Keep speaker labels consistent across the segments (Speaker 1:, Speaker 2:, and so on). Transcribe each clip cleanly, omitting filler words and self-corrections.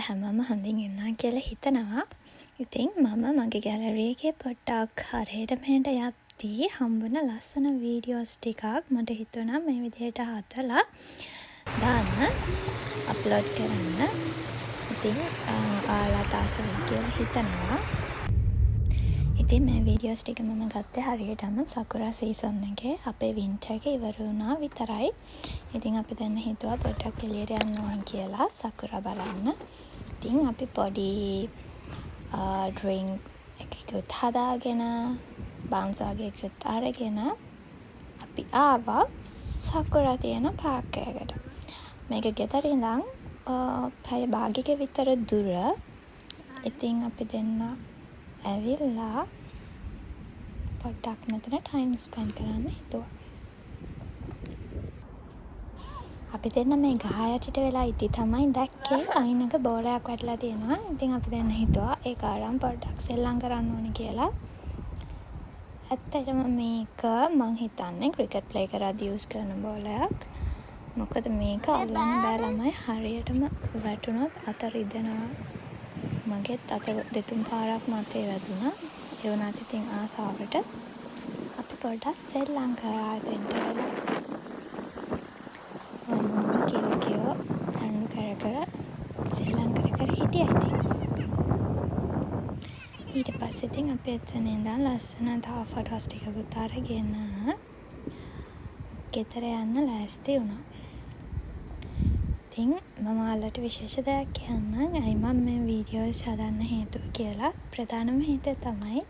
Speaker 1: හැමෝම හොඳින් ඉන්නවා කියලා හිතනවා. ඉතින් මම මගේ ගැලරි එකේ පොඩ්ඩක් හරියට මෙහෙට යද්දී හම්බුන ලස්සන වීඩියෝස් ටිකක් මට හිතුණා මේ විදිහට හදලා දාන්න අප්ලෝඩ් කරන්න. ඉතින් ඔයාලට ආස වෙයි කියලා හිතනවා. ඉතින් මේ වීඩියෝස් ටික මම ගත්තේ හරියටම සකුරා සීසන් එකේ අපේ වින්ටර් එක ඉවර වුණා විතරයි. ඉතින් අපි දැන් හිතුවා පොඩ්ඩක් එළියට යන්න ඕන කියලා සකුරා බලන්න. ඉතින් අපි පොඩි ඩ්‍රින්ක් එකකුත් හදාගෙන බවුන්ස් වගේ එකකුත් අරගෙන අපි ආවා සකුරා තියෙන පාර්ක් එකකට. මේක ගෙදර ඉඳන් පැය භාගයක විතර දුර. ඉතින් අපි දෙන්න ඇවිල්ලා පොඩ්ඩක් මෙතන ටයිම් ස්පෙන්ඩ් කරන්න හිතුවා. අපි දෙන්න මේ ගහ යටට වෙලා ඉති තමයි දැක්කේ අයිනක බෝලයක් වැටලා තියෙනවා. ඉතින් අපි දෙන්න හිතුවා ඒක අරන් පොඩ්ඩක් සෙල්ලම් කරන්න ඕනේ කියලා. ඇත්තටම මේක මං හිතන්නේ ක්‍රිකට් ප්ලේ කරද්දී යූස් කරන බෝලයක්. මොකද මේක අල්ලන්න බෑ ළමයි හරියටම වැටුණොත් අත රිදෙනවා. මගෙත් අත දෙතුන් පාරක් මතේ වැදුණා. ඒ වුණාත් ඉතින් ආසාවට අපි පොඩ්ඩක් සෙල්ලම් කරා දෙන්න වෙලා. මම කියෝ රණ්ඩු කර සෙල්ලම් කර හිටියා ඉතින්. ඊට පස්සේ ඉතින් අපි එතන ඉඳන් ලස්සන තව ෆොටෝස් ටිකකුත් අරගෙන ගෙදර යන්න ලෑස්ති වුණා. ඉතින් මම ඔයාලට විශේෂ දෙයක් කියන්නම්. ඇයි මම මේ වීඩියෝස් හදන්න හේතුව කියලා. ප්‍රධානම හේතුව තමයි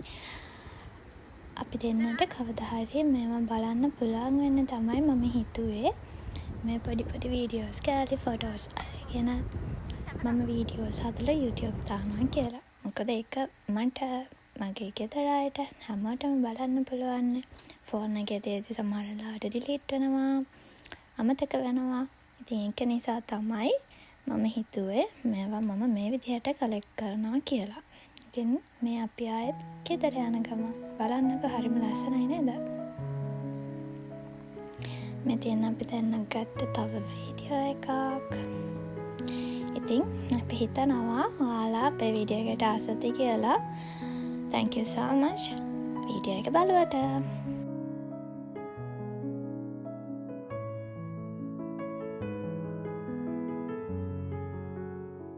Speaker 1: අපි දෙන්නට කවදා හරි මේවා බලන්න පුළුවන් වෙන්න තමයි මම හිතුවේ. මේ පොඩි වීඩියෝස් කැලි ෆොටෝස් අරගෙන මම වීඩියෝස් හදලා YouTube දානවා කියලා. මොකද ඒක මට මගේ ගෙදර අයට හැමෝටම බලන්න පුළුවන්. ෆෝන් එකේ තියෙද්දි සමහර වෙලාවට ඩිලීට් වෙනවා, අමතක වෙනවා. ඉතින් ඒක නිසා තමයි මම හිතුවේ මේවා මම මේ විදිහට කලෙක්ට් කරනවා කියලා. ඉතින් මේ අපි ආයෙත් ගෙදර යන ගම බලන්නකො හරිම ලස්සනයි නේද? මෙතන අපි දැන් ගත්ත තව වීඩියෝ එකක්. ඉතින් අපි හිතනවා ඔයාලා අපේ වීඩියෝ එකට ආසති කියලා. Thank you so much video එක බලුවට.